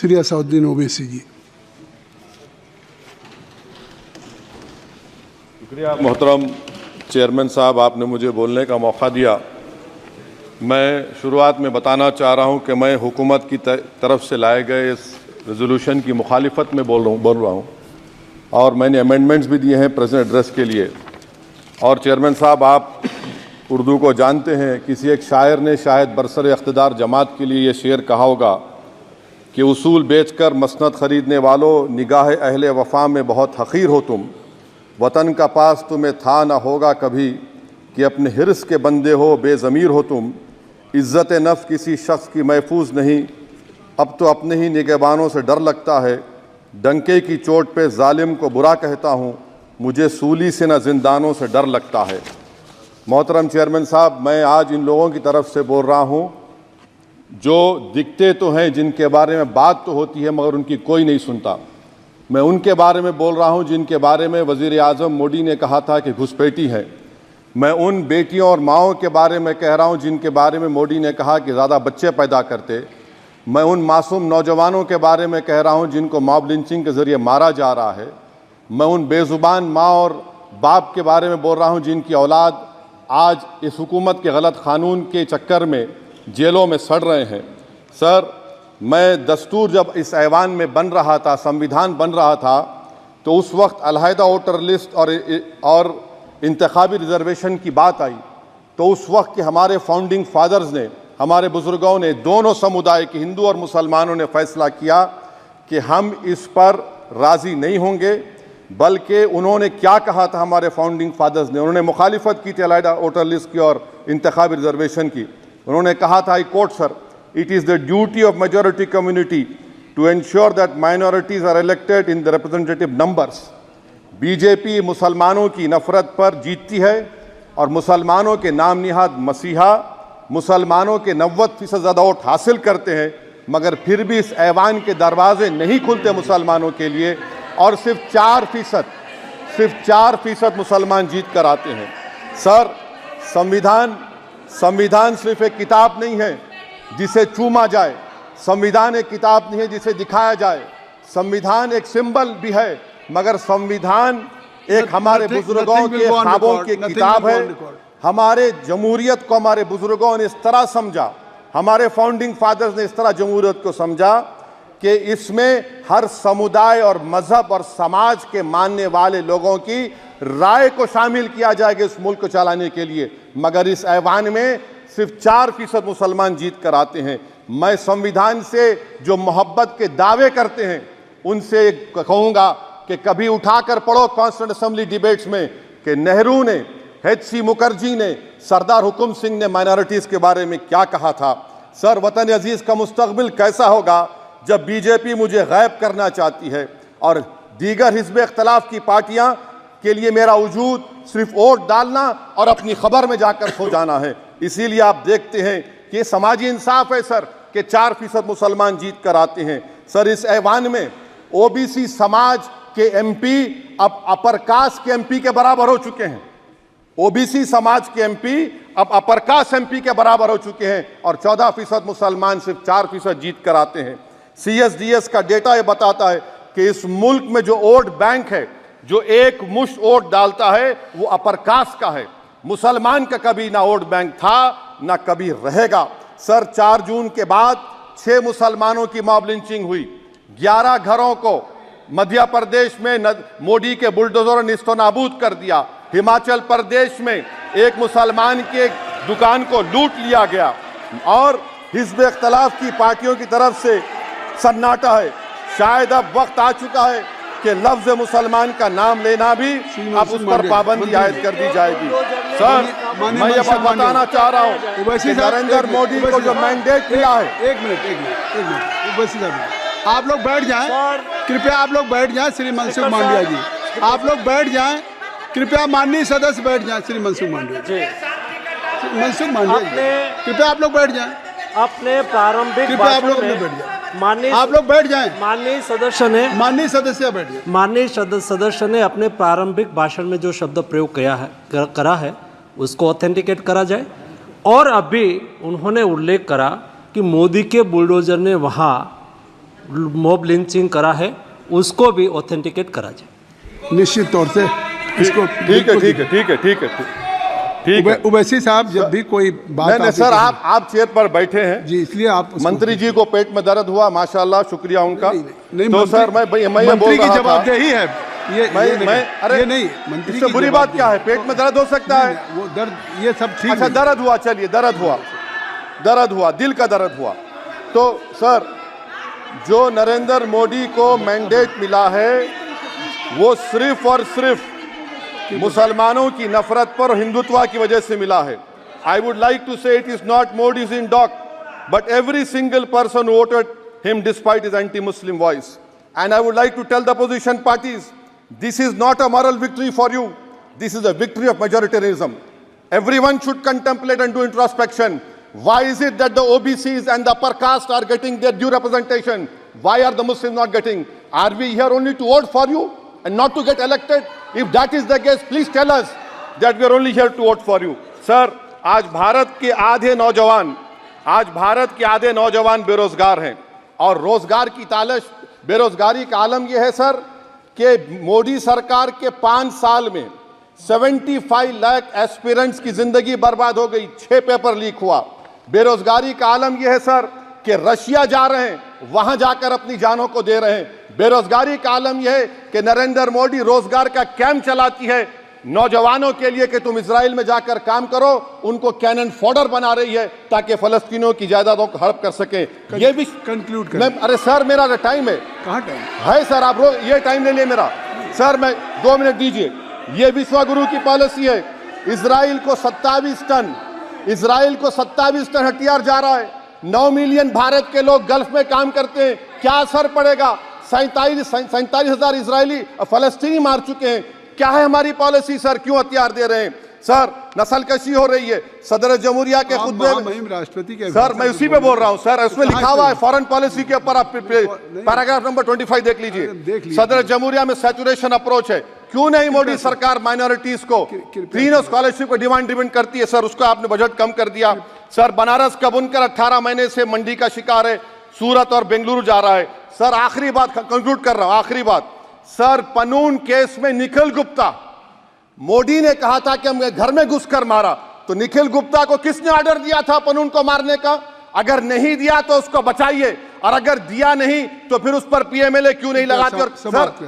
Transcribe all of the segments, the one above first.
श्री असदुद्दीन ओवैसी जी। शुक्रिया मोहतरम चेयरमैन साहब, आपने मुझे बोलने का मौका दिया। मैं शुरुआत में बताना चाह रहा हूं कि मैं हुकूमत की तरफ से लाए गए इस रेजोल्यूशन की मुखालिफत में बोल रहा हूं और मैंने अमेंडमेंट्स भी दिए हैं प्रेजेंट एड्रेस के लिए। और चेयरमैन साहब, आप उर्दू को जानते हैं। किसी एक शायर ने शायद बरसर इख्तिदार जमात के लिए ये शेर कहा होगा कि उसूल बेचकर मसनद ख़रीदने वालों, निगाह अहले वफ़ा में बहुत हक़ीर हो तुम। वतन का पास तुम्हें था ना होगा कभी कि अपने हिर्स के बंदे हो, बेज़मीर हो तुम। इज़्ज़त नफ्स किसी शख्स की महफूज नहीं, अब तो अपने ही निगहबानों से डर लगता है। डंके की चोट पे जालिम को बुरा कहता हूँ, मुझे सूली से न जिंदानों से डर लगता है। मोहतरम चेयरमैन साहब, मैं आज इन लोगों की तरफ से बोल रहा हूँ जो दिखते तो हैं, जिनके बारे में बात तो होती है मगर उनकी कोई नहीं सुनता। मैं उनके बारे में बोल रहा हूँ जिनके बारे में वज़ीर आज़म मोदी ने कहा था कि घुसपैठी है। मैं उन बेटियों और माओं के बारे में कह रहा हूँ जिनके बारे में मोदी ने कहा कि ज़्यादा बच्चे पैदा करते। मैं उन मासूम नौजवानों के बारे में कह रहा हूँ जिनको मॉब लिंचिंग के ज़रिए मारा जा रहा है। मैं उन बेज़ुबान माँ और बाप के बारे में बोल रहा हूँ जिनकी औलाद आज इस हुकूमत के गलत क़ानून के चक्कर में जेलों में सड़ रहे हैं। सर, मैं दस्तूर जब इस ऐवान में बन रहा था, संविधान बन रहा था, तो उस वक्त अलहदा वोटर लिस्ट और इंतखाबी रिजर्वेशन की बात आई। तो उस वक्त के हमारे फाउंडिंग फादर्स ने, हमारे बुजुर्गों ने, दोनों समुदाय के हिंदू और मुसलमानों ने फैसला किया कि हम इस पर राज़ी नहीं होंगे। बल्कि उन्होंने क्या कहा था हमारे फाउंडिंग फादर्स ने, उन्होंने मुखालिफत की थी अलहदा वोटर लिस्ट की और इंतखाबी रिजर्वेशन की। उन्होंने कहा था, I quote sir, it is the duty of majority community to ensure that minorities are elected in the representative numbers. BJP मुसलमानों की नफरत पर जीतती है और मुसलमानों के नाम निहाद मसीहा मुसलमानों के 90% ज़्यादा वोट हासिल करते हैं, मगर फिर भी इस ऐवान के दरवाजे नहीं खुलते मुसलमानों के लिए और सिर्फ 4% मुसलमान जीत कर आते हैं। सर, संविधान सिर्फ एक किताब नहीं है जिसे चूमा जाए, संविधान एक किताब नहीं है जिसे दिखाया जाए, संविधान एक सिंबल भी है, मगर संविधान एक हमारे बुजुर्गों के ख्वाबों की किताब है। हमारे जमहूरियत को हमारे बुजुर्गों ने इस तरह समझा, हमारे फाउंडिंग फादर्स ने इस तरह जमहूरियत को समझा कि इसमें हर समुदाय और मजहब और समाज के मानने वाले लोगों की राय को शामिल किया जाएगा इस मुल्क को चलाने के लिए। मगर इस ऐवान में सिर्फ 4% मुसलमान जीत कर आते हैं। मैं संविधान से जो मोहब्बत के दावे करते हैं उनसे कहूँगा कि कभी उठाकर पढ़ो कॉन्स्टिट्यूएंट असेंबली डिबेट्स में कि नेहरू ने, HC मुखर्जी ने, सरदार हुकुम सिंह ने माइनॉरिटीज़ के बारे में क्या कहा था। सर, वतन अजीज़ का मुस्तकबिल कैसा होगा जब बीजेपी मुझे गायब करना चाहती है और दीगर हिज़्ब इख्तिलाफ की पार्टियां के लिए मेरा वजूद सिर्फ वोट डालना और अपनी खबर में जाकर सो जाना है। इसीलिए आप देखते हैं कि ये समाजी इंसाफ है सर कि 4% मुसलमान जीत कर आते हैं। सर, इस ऐवान में OBC समाज के MP अब अपर कास्ट के MP के बराबर हो चुके हैं। OBC समाज के MP अब अपर कास्ट MP के बराबर हो चुके हैं और 14% मुसलमान सिर्फ 4% जीत कर आते हैं। CSDS का डेटा ये बताता है कि इस मुल्क में जो वोट बैंक है, जो एक मुश्त वोट डालता है, वो अपर कास्ट का है। मुसलमान का कभी ना वोट बैंक था ना कभी रहेगा। सर, 4 जून के बाद 6 मुसलमानों की मॉब लिंचिंग हुई। 11 घरों को मध्य प्रदेश में मोदी के बुलडोजर ने निस्तो नाबूद कर दिया। हिमाचल प्रदेश में एक मुसलमान की एक दुकान को लूट लिया गया और हिज़्ब इख्तिलाफ की पार्टियों की तरफ से सन्नाटा है। शायद अब वक्त आ चुका है कि लफ्ज़ मुसलमान का नाम लेना भी अब उस पर पाबंदी आयद कर दी जाएगी। सर, मैं ये बात बताना चाह रहा हूँ कि नरेंद्र मोदी को जो मैंडेट मिला है। एक मिनट, आप लोग बैठ जाएं, कृपया आप लोग बैठ जाएं। श्री मनसुख मांडविया जी, आप लोग बैठ जाएं, कृपया माननीय सदस्य बैठ जाएं। श्री मनसुख मांडविया जी, कृपया आप लोग बैठ जाएं। अपने प्रारंभिक आप लोग बैठ जाएं। आप लोग बैठ जाएं। माननीय सदस्य ने अपने प्रारंभिक भाषण में जो शब्द प्रयोग करा है उसको ऑथेंटिकेट करा जाए। और अभी उन्होंने उल्लेख करा कि मोदी के बुलडोजर ने वहाँ मॉब लिंचिंग करा है उसको भी ऑथेंटिकेट करा जाए। निश्चित तौर से इसको ठीक है ठीक है ठीक है ठीक है ठीक है। उवैसी साहब जब भी कोई बात नहीं नहीं सर, आप चेयर पर बैठे हैं जी, इसलिए आप मंत्री जी को पेट में दर्द हुआ, माशाल्लाह, शुक्रिया उनका। नहीं, तो सर मैं ये मंत्री की बोल रहा जवाबदेही है ये अरे ये नहीं, मंत्री इससे की बुरी बात क्या है? पेट में दर्द हो सकता है, वो दर्द ये सब ठीक अच्छा नहीं। दर्द हुआ, चलिए दर्द हुआ, दिल का दर्द हुआ। तो सर जो नरेंद्र मोदी को मैंडेट मिला है वो सिर्फ और सिर्फ मुसलमानों की नफरत पर हिंदुत्व की वजह से मिला है। I would like to say it is not Modi's in dock but every single person voted him despite his anti Muslim voice. And I would like to tell the opposition parties this is not a moral victory for you, this is a victory of majoritarianism. Everyone should contemplate and do introspection. Why is it that the OBCs and the upper caste are getting their due representation? Why are the Muslims not getting? Are we here only to vote for you and not to get elected? If that is the case, please tell us that we are only here to vote for you. Sir, आज भारत के आधे नौजवान बेरोजगार हैं और रोजगार की तालाश, बेरोजगारी का आलम यह है सर कि मोदी सरकार के 5 साल में 75 लाख एस्पिरेंट्स की जिंदगी बर्बाद हो गई, 6 पेपर लीक हुआ। बेरोजगारी का आलम यह है सर कि रशिया जा रहे हैं, वहां जाकर अपनी जानों को दे रहे हैं। बेरोजगारी का आलम यह है कि नरेंद्र मोदी रोजगार का कैंप चलाती है नौजवानों के लिए कि तुम इजराइल में जाकर काम करो, उनको कैनन फॉडर बना रही है ताकि फलस्तीनियों की जायदादों को हड़प कर सके। ये भी कंक्लूड कर। अरे सर मेरा टाइम है, कहाँ टाइम है सर? आप ये टाइम ले लिए मेरा सर, मैं 2 मिनट दीजिए। ये विश्वगुरु की पॉलिसी है। इजराइल को 27 टन हथियार जा रहा है। 9 मिलियन भारत के लोग गल्फ में काम करते हैं, क्या असर पड़ेगा? 47,000 इजरायली फलस्तीनी मार चुके हैं। क्या है हमारी पॉलिसी सर? क्यों हथियार दे रहे हैं सर? नस्लकशी हो रही है। सदर जमहूरिया के खुतबे में राष्ट्रपति के सर, मैं उसी पे बोल रहा हूं सर, उसमें लिखा हुआ है फॉरेन पॉलिसी के ऊपर, आप पैराग्राफ नंबर 25 देख लीजिए। सदर जमहूरिया में सैचुरेशन अप्रोच है। क्यों नहीं मोदी सरकार माइनॉरिटीज को फ्री स्कॉलरशिप को डिमांड करती है सर? उसको आपने बजट कम कर दिया सर। बनारस का बुनकर 18 महीने से मंडी का शिकार है, सूरत और बेंगलुरु जा रहा है सर। आखिरी बात कंक्लूड कर रहा हूं, आखिरी बात सर, पनून केस में निखिल गुप्ता, मोदी ने कहा था कि हम घर में घुसकर मारा, तो निखिल गुप्ता को किसने ऑर्डर दिया था पनून को मारने का? अगर नहीं दिया तो उसको बचाइए, और अगर दिया नहीं तो फिर उस पर पीएमएलए क्यों नहीं लगाते?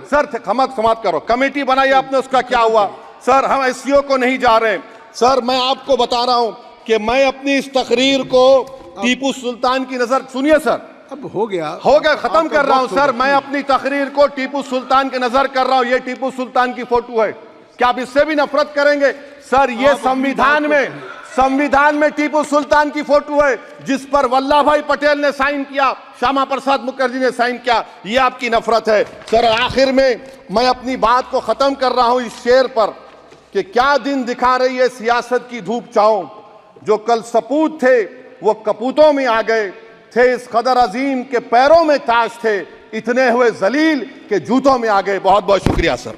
सर समाप्त करो। कमेटी बनाई आपने, उसका क्या हुआ सर? हम एससीओ को नहीं जा रहे सर। मैं आपको बता रहा हूं कि मैं अपनी इस तकरीर को टीपू सुल्तान की नजर, सुनिए सर, अब हो गया खत्म कर रहा हूं सर। मैं अपनी तकरीर को टीपू सुल्तान की नजर कर रहा हूं। ये टीपू सुल्तान की फोटो है, क्या आप इससे भी नफरत करेंगे सर? ये संविधान में टीपू सुल्तान की फोटो है जिस पर वल्लभ भाई पटेल ने साइन किया, श्यामा प्रसाद मुखर्जी ने साइन किया। ये आपकी नफरत है सर। आखिर में मैं अपनी बात को खत्म कर रहा हूं इस शेर पर कि क्या दिन दिखा रही है सियासत की धूप छांव। जो कल सपूत थे वो कपूतों में आ गए, थे इस कदर अजीम के पैरों में ताज थे, इतने हुए जलील के जूतों में आ गए। बहुत बहुत शुक्रिया सर।